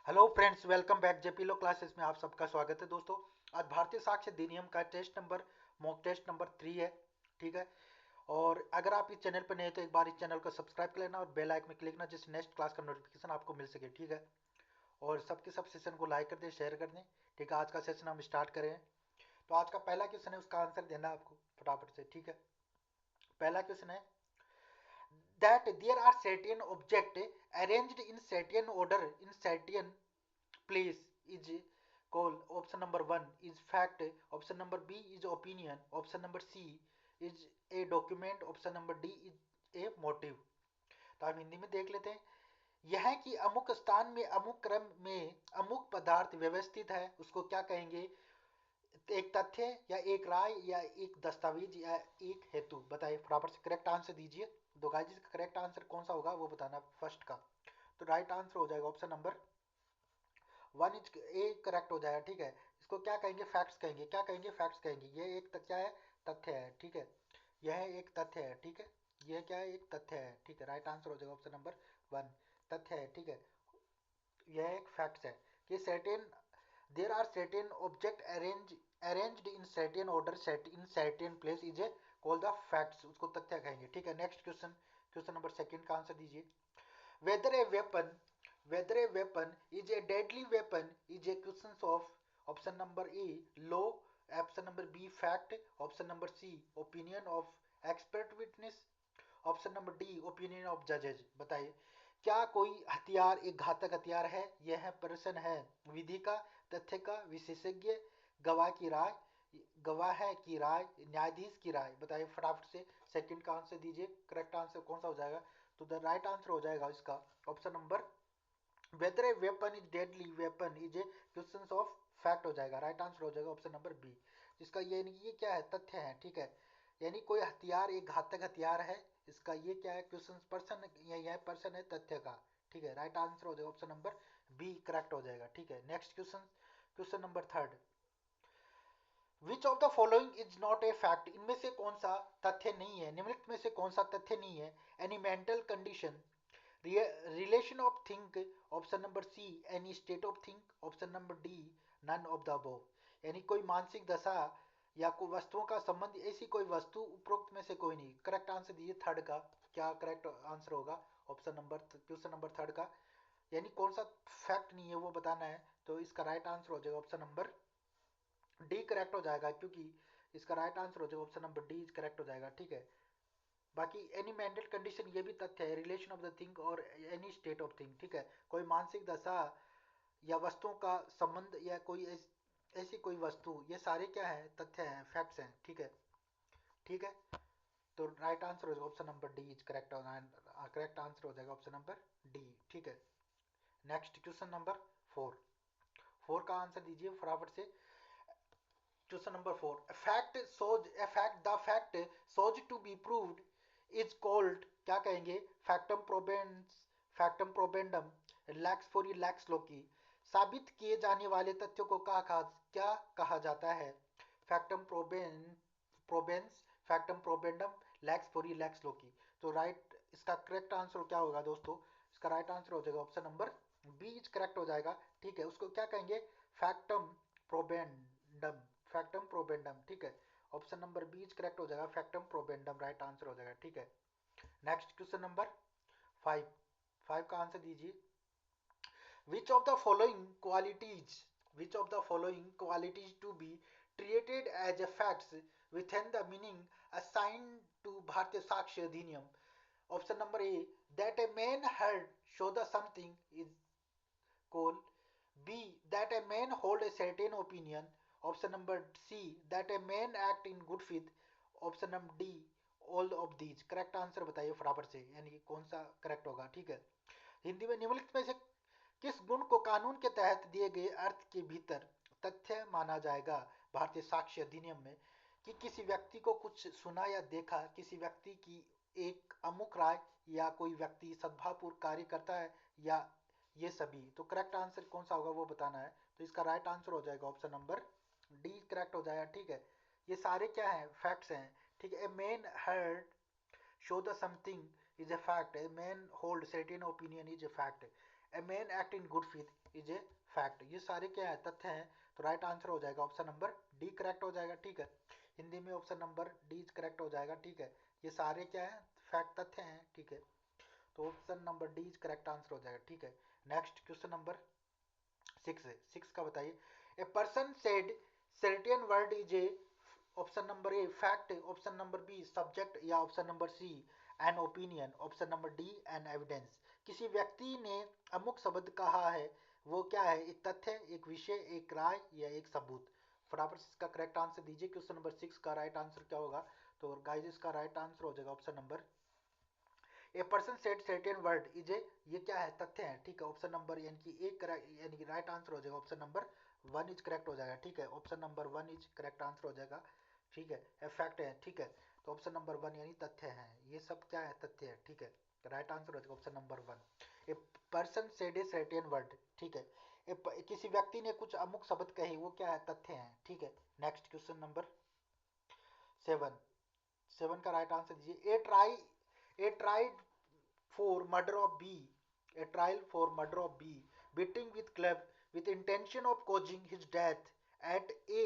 Hello friends, welcome back JP law classes में आप सबका स्वागत है दोस्तों। आज भारतीय साक्ष्य अधिनियम का test number mock test number 3 है। ठीक है। और अगर आप इस चैनल पर नए तो एक बार इस चैनल को सब्सक्राइब कर लेना और बेल आइकन में क्लिक करना, जिससे नेक्स्ट क्लास का नोटिफिकेशन आपको मिल सके। ठीक है। और सबके सब सेशन को लाइक कर दें, शेयर कर दें। ठीक है। आज का सेशन हम स्टार्ट करें। तो आज का पहला क्वेश्चन है, उसका आंसर देना आपको फटाफट से। ठीक है। पहला क्वेश्चन है that there are certain object arranged in certain order in certain place is called. Option number 1 is fact, option number B is opinion, option number C is a document, option number D is a motive. तो हम हिंदी में देख लेते हैं। यह कि अमुक स्थान में अमुक क्रम में अमुक पदार्थ व्यवस्थित है, उसको क्या कहेंगे? एक तथ्य या एक राय या एक दस्तावेज या एक हेतु। बताइए फटाफट से, करेक्ट आंसर दीजिए। तो गाइस इसका करेक्ट आंसर कौन सा होगा वो बताना फर्स्ट का। तो राइट आंसर हो जाएगा option number 1 is A correct हो जाएगा। ठीक है। इसको क्या कहेंगे? फैक्ट्स कहेंगे। क्या कहेंगे? फैक्ट्स कहेंगे। ये एक क्या है? तथ्य है। ठीक है। यह एक तथ्य है। ठीक है। यह क्या है? एक तथ्य है। ठीक है। राइट आंसर हो जाएगा ऑप्शन नंबर 1, तथ्य है। ठीक है। यह एक फैक्ट्स है कि certain there are certain object arranged in certain order set in certain place is a called the facts, उसको तथ्य कहेंगे। ठीक है। Next question, question number second का आंसर दीजिए। whether a weapon whether a weapon is a deadly weapon is a question of option number A law, option number B fact, option number C opinion of expert witness, option number D opinion of जजेज। बताइए क्या कोई हथियार एक घातक हथियार है? यह प्रश्न है विधि का, तथ्य का, विशेषज्ञ, गवाह की राय, गवाह की राय, न्यायाधीश की राय। बताइए फटाफट से, सेकंड का आंसर दीजिए। करेक्ट आंसर कौन सा हो जाएगा? तो द राइट आंसर हो जाएगा इसका option number whether a weapon is deadly weapon is a question of fact हो जाएगा। राइट आंसर हो जाएगा ऑप्शन नंबर बी, जिसका ये क्या है? तथ्य है। ठीक है। यानी कोई हथियार एक घातक हथियार है, इसका ये क्या है? क्वेश्चन पर्सन, यह पर्सन है तथ्य का। ठीक है। राइट आंसर हो जाएगा ऑप्शन नंबर बी, करेक्ट हो जाएगा। ठीक है। Next question, question number third. Which of the following is not a fact? इनमें से कौन सा तथ्य नहीं है? निम्नलिखित में से कौन सा तथ्य नहीं है? Any mental condition, relation of think, option number C any state of think, option number D none of the above. यानी कोई मानसिक दशा या कोई वस्तुओं का संबंध, ऐसी कोई वस्तु उपरोक्त में से कोई नहीं। करेक्ट आंसर दीजिए थर्ड का। क्या करेक्ट आंसर होगा option number, question number third का? यानी कौन सा फैक्ट नहीं है वो बताना है। तो इसका राइट आंसर हो जाएगा ऑप्शन नंबर डी, करेक्ट हो जाएगा, क्योंकि इसका राइट आंसर हो जाएगा ऑप्शन नंबर डी करेक्ट हो जाएगा। ठीक है। बाकी एनी मेंटल कंडीशन ये भी तथ्य है, रिलेशन ऑफ द थिंग और एनी स्टेट ऑफ थिंग। ठीक है। कोई मानसिक दशा या वस्तुओं का संबंध या कोई ऐसी कोई वस्तु, ये सारे क्या है? तथ्य हैं, फैक्ट्स हैं। ठीक है। ठीक है। तो राइट आंसर हो जाएगा option number D is correct, correct answer हो जाएगा ऑप्शन नंबर डी। ठीक है। Next question number four, four का आंसर दीजिए फटाफट से। Question number four, the fact sought to be proved is called. क्या कहेंगे? फैक्टम प्रोबेंस, फैक्टम प्रोबेंडम, लैक्स फोरी लैक्स लोकी। साबित किए जाने वाले तथ्यों को क्या कहा जाता है? फैक्टम प्रोबेंस, फैक्टम प्रोबेंडम, लैक्स फोरी लैक्स लोकी। तो राइट, इसका करेक्ट आंसर क्या होगा दोस्तों? इसका राइट आंसर हो जाएगा option number B is correct हो जाएगा। ठीक है। उसको क्या कहेंगे? फैक्टम प्रोबेंडम, फैक्टम प्रोबेंडम। ठीक है। Option number B is correct हो जाएगा, फैक्टम प्रोबेंडम राइट आंसर हो जाएगा। ठीक है। Next question number five, five का आंसर दीजिए। Which of the following qualities, which of the following qualities to be treated as a facts within the meaning assigned to Bharatiya साक्ष्य Adhiniyam? Option number A that a man heard show the something is called, B that a man hold a certain opinion, option number C that a man act in good faith, option number D all of these. Correct answer बताइए फटाफट से, यानी कि कौन सा correct होगा। ठीक है। हिंदी में निम्नलिखित में से किस गुण को कानून के तहत दिए गए अर्थ के भीतर तथ्य माना जाएगा? भारतीय साक्ष्य अधिनियम में कि किसी व्यक्ति को कुछ सुना या देखा, किसी व्यक्ति की एक अमुक राय, या कोई व्यक्ति सद्भावपूर्ण कार्य करता है, या ये सभी। तो करेक्ट आंसर कौन सा होगा वो बताना है। तो इसका राइट आंसर हो जाएगा ऑप्शन नंबर डी करेक्ट हो जाएगा। ठीक है। ये सारे क्या हैं? फैक्ट्स हैं। ठीक है। ए man heard show the something is a fact, a man hold certain opinion is a fact, A man act in good faith is a fact. ये सारे क्या है, तथ्य हैं। तो राइट आंसर हो जाएगा ऑप्शन नंबर डी करेक्ट हो जाएगा, ठीक है। हिंदी में ऑप्शन नंबर डी करेक्ट हो जाएगा, ठीक है। ये सारे क्या है, फैक्ट, तथ्य हैं, ठीक है। तो option number D correct answer हो जाएगा, ठीक है। नेक्स्ट क्वेश्चन नंबर 6 है। 6 का बताइए। A person said certain word is a, option number A fact, option number B subject, या option number C an opinion, option number D an evidence. किसी व्यक्ति ने अमुक शब्द कहा है, वो क्या है, एक तथ्य, एक विषय, एक राय, या एक सबूत। फटाफट से इसका करेक्ट आंसर दीजिए। क्वेश्चन नंबर 6 का राइट आंसर क्या होगा? तो गाइस इसका राइट आंसर हो जाएगा option number A person said certain word is ए, ये क्या है, तथ्य है, ठीक है। ऑप्शन नंबर यानी कि एक यानी कि राइट आंसर हो जाएगा ऑप्शन नंबर 1 इज करेक्ट हो जाएगा, ठीक है। Option number 1 is correct answer हो जाएगा, ठीक है। फैक्ट है, ठीक है। तो ऑप्शन नंबर 1 यानी तथ्य है, ये सब क्या है, तथ्य है, ठीक है। राइट आंसर हो जाएगा option number 1। A person said a certain word, ठीक है। किसी व्यक्ति ने कुछ अमुक शब्द कहे, वो क्या है, तथ्य है, ठीक है। Next question number 7। 7 का राइट आंसर दीजिए। ए tried for murder of B, a trial for murder of B, beating with club with intention of causing his death at A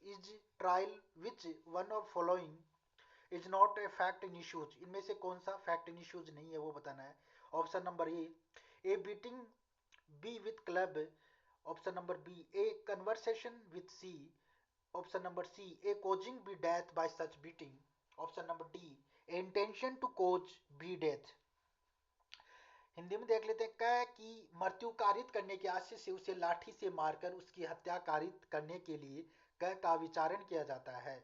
is trial which one of following is not a fact in issues। इनमें से कौन सा fact in issues नहीं है वो बताना है। Option number A beating B with club, option number B a conversation with C, option number C a causing B death by such beating, option number D a intention to cause B death. Hindi में देख लेते हैं। क की मृत्यु कारित करने के आशय से उसे लाठी से मारकर उसकी हत्या कारित करने के लिए क का विचारण किया जाता है।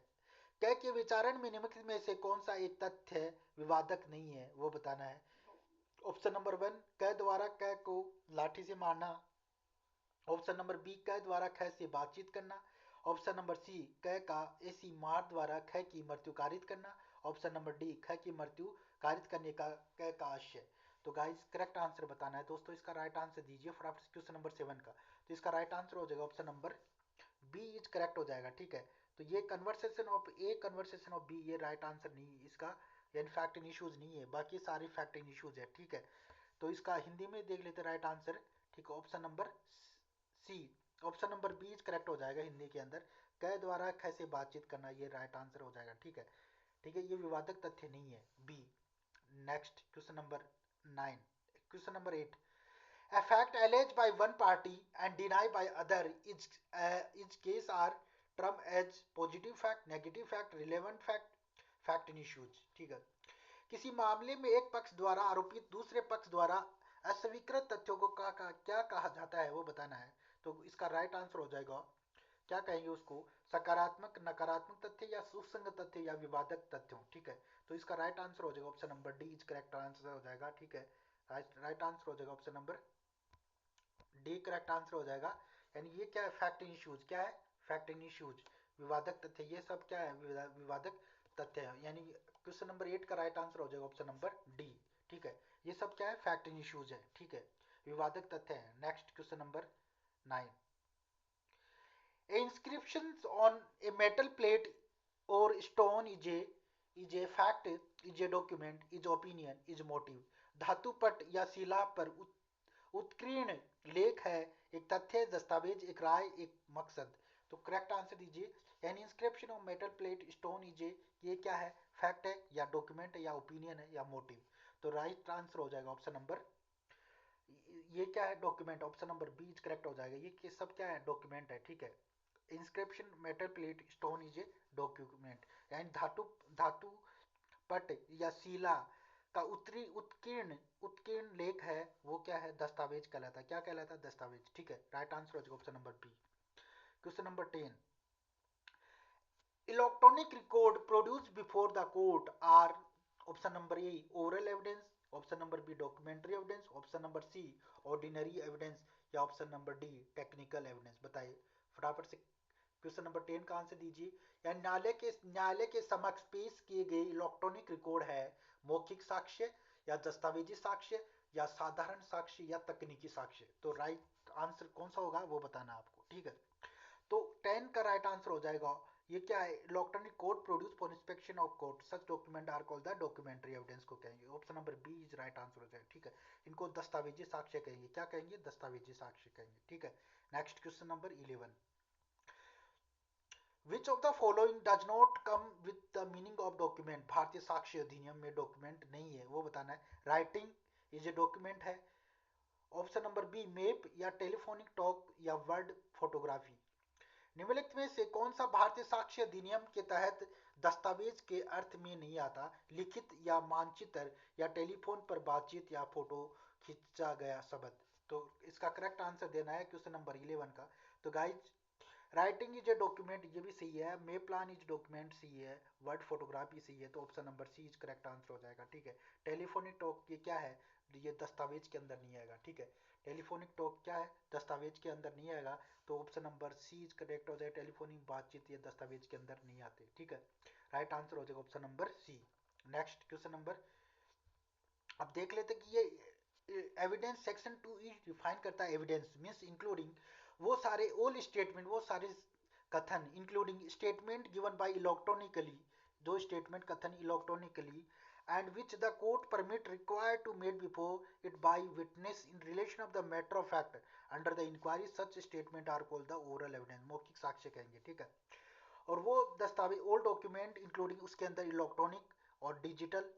क के विचारण में निम्नलिखित में से कौन सा एक तथ्य विवादक नहीं है वो बताना है। ऑप्शन नंबर 1 क द्वारा क को लाठी से मारना, ऑप्शन नंबर बी क द्वारा ख से बातचीत करना, ऑप्शन नंबर सी क का ऐसी मार द्वारा ख की मृत्यु कारित करना, ऑप्शन नंबर डी ख की मृत्यु कारित करने का क का आशय। तो गाइस करेक्ट आंसर बताना है दोस्तों। इसका राइट आंसर दीजिए फटाफट क्वेश्चन नंबर 7 का। तो इसका राइट आंसर हो जाएगा option number B is correct हो जाएगा, ठीक है। तो ये कन्वर्सेशन ऑफ बी ये राइट आंसर नहीं है इसका, यानी फैक्ट इन इश्यूज नहीं है, बाकी सारे फैक्ट इन इश्यूज है, ठीक है। तो इसका हिंदी में देख लेते राइट आंसर, ठीक है। Option number C, option number B is correct हो जाएगा हिंदी के अंदर। क द्वारा ख से बातचीत करना ये राइट आंसर हो जाएगा, ठीक है। ठीक है, ये विवादक तथ्य नहीं है B. Next question number 9। Question number 8। A fact alleged by one party and denied by other is case are termed as positive fact, negative fact, relevant fact, fact in issues, ठीक है। किसी मामले में एक पक्ष द्वारा आरोपित दूसरे पक्ष द्वारा अस्वीकृत तथ्यों को क्या कहा जाता है वो बताना है। तो इसका राइट आंसर हो जाएगा, क्या कहेंगे उसको, सकारात्मक, नकारात्मक तथ्य, या सुसंगत तथ्य, या विवादक तथ्यों, ठीक है। तो इसका राइट आंसर हो जाएगा option number D is correct answer हो जाएगा, ठीक है। राइट आंसर हो जाएगा option number D correct answer हो जाएगा। यानी ये क्या है, फैक्ट इन इश्यूज, क्या है, फैक्ट इन इश्यूज, विवादक तथ्य, ये सब क्या है, विवादक तथ्य है। यानी क्वेश्चन नंबर 8 का राइट आंसर हो जाएगा ऑप्शन नंबर डी, ठीक है। ये सब क्या है, फैक्ट इन इश्यूज है, ठीक है, विवादक तथ्य है। Next question number 9। Inscription on a metal plate or stone is a fact, is a document, is opinion, is motive. धातु पट या शिला पर उत्कीर्ण लेख है, एक तथ्य, दस्तावेज, एक राय, एक मकसद। तो करेक्ट आंसर दीजिए। N inscription of metal plate stone is ए, ये क्या है, फैक्ट है, या डॉक्यूमेंट है, या ओपिनियन है, या मोटिव। तो राइट आंसर हो जाएगा ऑप्शन नंबर, ये क्या है, document, option number B is correct हो जाएगा। ये सब क्या है, डॉक्यूमेंट है, ठीक है। Inscription metal plate stone is a document, यानी धातु धातु पट या शिला का उत्कीर्ण उत्कीर्ण लेख है, वो क्या है, दस्तावेज कहलाता है। क्या कहलाता है, दस्तावेज, ठीक है। राइट आंसर हो जाएगा option number B. Question number 10। Electronic record produced before the court are, option number A oral evidence, option number B documentary evidence, option number C ordinary evidence, या option number D technical evidence. बताइए फटाफट से question number 10 का answer दीजिए। या न्यायालय के समक्ष पेश किए गए इलेक्ट्रॉनिक रिकॉर्ड है मौखिक साक्ष्य, या दस्तावेजी साक्ष्य, या साधारण साक्ष्य, या तकनीकी साक्ष्य। तो राइट आंसर कौन सा होगा वो बताना आपको, ठीक है। तो 10 का राइट आंसर हो जाएगा ये क्या है? Electronic code produce for inspection of court, such document are called the documentary evidence को कहेंगे। Option number B is right answer हो जाएगा, ठीक है। इनको दस्तावेजी साक्ष्य कहेंगे। क्या कहेंगे? दस्तावेजी साक्ष्य कहेंगे, ठीक है। Next question number 11, which of the following does not come with the meaning of document? भारतीय साक्ष्य अधिनियम में डॉक्यूमेंट नहीं है, वो बताना है। राइटिंग इज ए डॉक्यूमेंट है। ऑप्शन नंबर बी मैप या टेलीफोनिक टॉक या वर्ड फोटोग्राफी। निम्नलिखित में से कौन सा भारतीय साक्ष्य अधिनियम के तहत दस्तावेज के अर्थ में नहीं आता? लिखित या मानचित्र या टेलीफोन पर बातचीत या फोटो खींचा गया शब्द। तो इसका करेक्ट आंसर देना है क्वेश्चन नंबर 11 का। तो guys, writing is a document, ये भी सही है। मे प्लान इज डॉक्यूमेंट सही है। वर्ड फोटोग्राफी सही है। तो option number C is correct answer हो जाएगा, ठीक है। टेलीफोनिक टॉक ये क्या है? ये दस्तावेज के अंदर नहीं आएगा, ठीक है। टेलीफोनिक टॉक क्या है? दस्तावेज के अंदर नहीं आएगा। तो option number C is correct हो जाएगा। टेलीफोनिक बातचीत ये दस्तावेज के अंदर नहीं आते, ठीक है। राइट आंसर हो जाएगा option number C. Next question number, अब देख लेते कि ये एविडेंस सेक्शन 2 ई डिफाइन करता है। एविडेंस मींस इंक्लूडिंग वो सारे ऑल स्टेटमेंट, वो सारे कथन, including statement given by electronically, जो स्टेटमेंट कथन electronically and which the court permit required to made before it by witness in relation of the matter of fact under the inquiry, such statement are called the oral evidence, मौखिक साक्ष्य कहेंगे, ठीक है। और वो दस्तावेज all document including उसके अंदर इलेक्ट्रॉनिक और डिजिटल,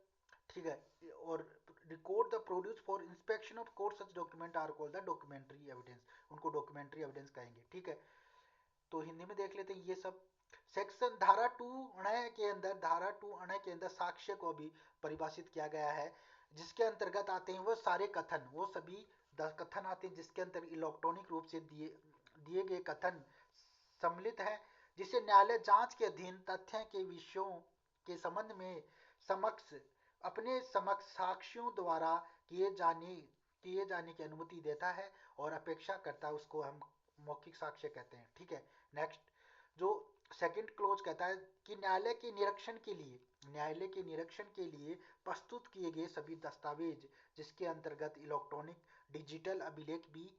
ठीक है, और record the produce for inspection of court, such document are called the documentary evidence, उनको डॉक्यूमेंट्री एविडेंस कहेंगे, ठीक है। तो हिंदी में देख लेते हैं ये सब। सेक्शन धारा 2 अणय के अंदर, धारा 2 अणय के अंदर साक्ष्य को भी परिभाषित किया गया है, जिसके अंतर्गत आते हैं वो सारे कथन, वो सभी कथन आते हैं जिसके अंदर इलेक्ट्रॉनिक रूप से दिए दिए गए कथन सम्मिलित हैं, जिसे न्यायालय जांच के अधीन तथ्य के विषयों के संबंध में समक्ष अपने समक्ष साक्ष्यों द्वारा किए जाने की अनुमति देता है और अपेक्षा करता है, उसको हम मौखिक साक्ष्य कहते हैं, ठीक है। नेक्स्ट, जो सेकंड क्लोज कहता है कि न्यायालय के निरीक्षण के लिए प्रस्तुत किए गए सभी दस्तावेज, जिसके अंतर्गत इलेक्ट्रॉनिक डिजिटल अभिलेख भी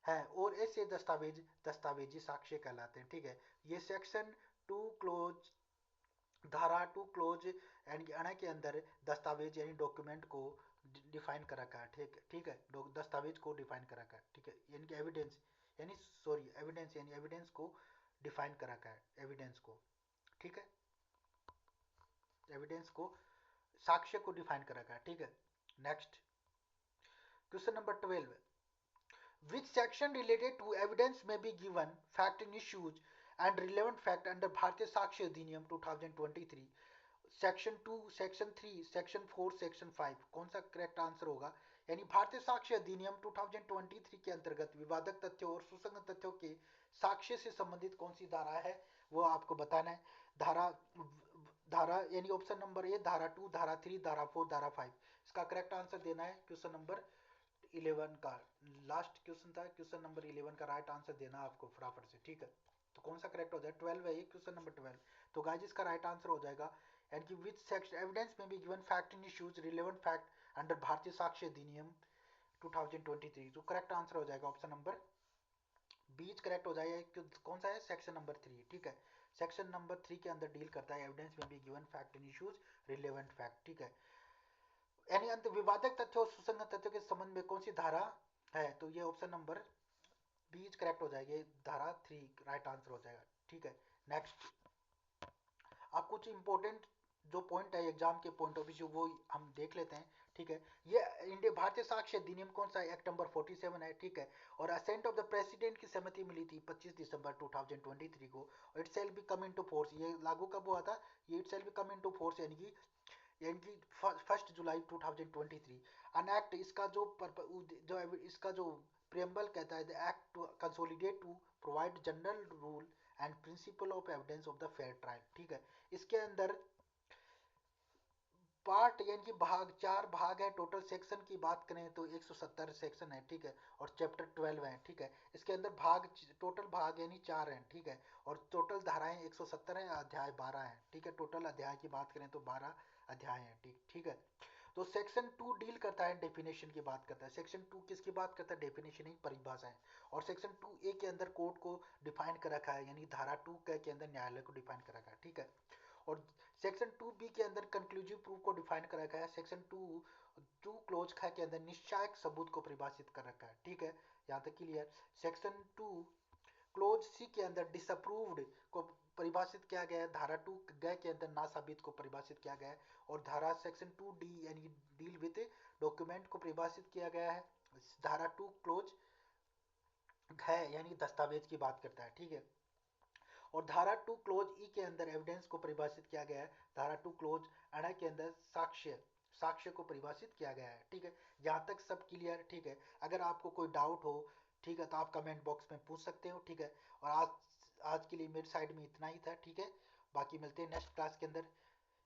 है, और ऐसे दस्तावेज दस्तावेजी साक्ष्य कहलाते हैं, ठीक है। ये सेक्शन 2 क्लोज, धारा 2 क्लोज यानी अण के अंदर दस्तावेज यानी डॉक्यूमेंट को डिफाइन कर रखा है, ठीक है, ठीक है। दस्तावेज को डिफाइन कर रखा है, ठीक है, यानी कि एविडेंस यानी सॉरी एविडेंस यानी एविडेंस को डिफाइन कर रखा है, एविडेंस को, ठीक है, एविडेंस को, साक्ष्य को डिफाइन कर रखा है, ठीक है। Next question number 12, which section related to evidence may be given fact in issues and relevant fact under भारतीय साक्ष्य अधिनियम 2023, सेक्शन 2, सेक्शन 3, सेक्शन 4, सेक्शन 5, कौन सा करेक्ट आंसर होगा? यानी भारतीय साक्ष्य अधिनियम 2023 के अंतर्गत विवादक तथ्यों और सुसंगत तथ्यों के साक्ष्य से संबंधित कौन सी धारा है, वो आपको बताना है। धारा धारा यानी ऑप्शन नंबर ए धारा 2, धारा 3, धारा 4, धारा 5, इसका करेक्ट आंसर देना है। क्वेश्चन नंबर 11 का लास्ट क्वेश्चन था, क्वेश्चन नंबर 11 का राइट आंसर देना आपको फटाफट से, ठीक है। तो कौन सा करेक्ट हो जाए? 12 है ये क्वेश्चन नंबर 12। तो गाइस इसका राइट आंसर हो जाएगा एंड कि विच सेक्शन एविडेंस में be given fact in issues relevant fact under भारतीय साक्ष्य अधिनियम 2023, तो करेक्ट आंसर हो जाएगा ऑप्शन नंबर बीच करेक्ट हो जाएगा। कौन सा है? सेक्शन नंबर 3, ठीक है। सेक्शन नंबर 3 के अंदर डील करता है एविडेंस में be given fact in issues relevant fact, ठीक है। यानी अंत विवादक तथ्यों और सुसंगत तथ्यों के संबंध में कौन सी धारा है? तो ये ऑप्शन नंबर बीच करेक्ट हो जाएगी, धारा 3 राइट आंसर हो जाएगा, ठीक है। नेक्स्ट, अब कुछ इंपॉर्टेंट जो पॉइंट है एग्जाम के पॉइंट ऑफ व्यू वो हम देख लेते हैं, ठीक है। ये इंडिया भारतीय साक्ष्य अधिनियम कौन सा है? एक्ट नंबर 47 है, ठीक है। और असेंट ऑफ द प्रेसिडेंट की सहमति मिली थी 25 दिसंबर 2023 को। It shall be come into force, ये लागू कब हुआ था? ये it shall be come into force यानी कि 1 जुलाई 2023। अन एक्ट, इसका जो प्रियम्बल कहता है, the act to consolidate to provide general rule and principle of evidence of the fair trial, ठीक है। इसके अंदर पार्ट यानी कि भाग, 4 भाग है टोटल। सेक्शन की बात करें तो 170 सेक्शन है, ठीक है, और चैप्टर 12 है, ठीक है। इसके अंदर भाग, टोटल भाग यानी 4 हैं, ठीक है, और टोटल धाराएं 170 है, अध्याय 12 है, ठीक है। टोटल अध्याय की बात करें तो 12 अध्याय हैं, ठीक, ठीक है। तो सेक्शन 2 डील करता है डेफिनेशन की बात करता है। सेक्शन 2 किसकी बात करता है? डेफिनेशन ही परिभाषाएं। और सेक्शन 2A के अंदर कोर्ट को डिफाइन कर रखा है, यानी धारा 2 के अंदर न्यायालय को डिफाइन कर रखा है, ठीक है। और सेक्शन 2B के अंदर कंक्लूसिव प्रूफ को डिफाइन कर रखा है। सेक्शन 2 क्लोज ख के अंदर निश्चायक सबूत को परिभाषित कर रखा है, ठीक है। यहाँ तक क्लियर। सेक्शन 2 क्लोज सी के अंदर डिसअप्रूव्ड को परिभाषित किया गया है। धारा 2 ग के अंदर ना साबित को परिभाषित किया गया है। और धारा सेक्शन 2D यानी डील विद डॉक्यूमेंट को परिभाषित किया गया है। धारा 2 क्लोज घ यानी दस्तावेज की बात करता है, ठीक है। और धारा 2 क्लोज ई के अंदर एविडेंस को परिभाषित किया गया है। धारा 2 क्लोज अण के अंदर साक्ष्य को परिभाषित किया गया है, ठीक है। यहाँ तक सब क्लियर, ठीक है। अगर आपको कोई डाउट हो, ठीक है, तो आप कमेंट बॉक्स में पूछ सकते हो, ठीक है। और आज के लिए मेरे साइड में इतना ही था, ठीक है। बाकी मिलते हैं नेक्स्ट क्लास के अंदर।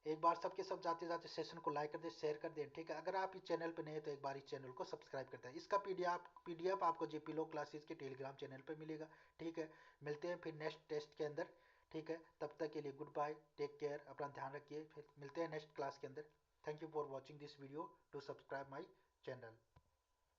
एक बार सबके सब जाते जाते सेशन को लाइक कर दे, शेयर कर दें, ठीक है। अगर आप इस चैनल पे नए हैं तो एक बार इस चैनल को सब्सक्राइब करते हैं। इसका पीडीएफ आपको जेपी लॉ क्लासेस के टेलीग्राम चैनल पे मिलेगा, ठीक है। मिलते हैं फिर नेक्स्ट टेस्ट के अंदर, ठीक है। तब तक के लिए गुड बाय, टेक केयर, अपना ध्यान रखिए। फिर मिलते हैं नेक्स्ट क्लास के अंदर। Thank you for watching this video. To subscribe my channel.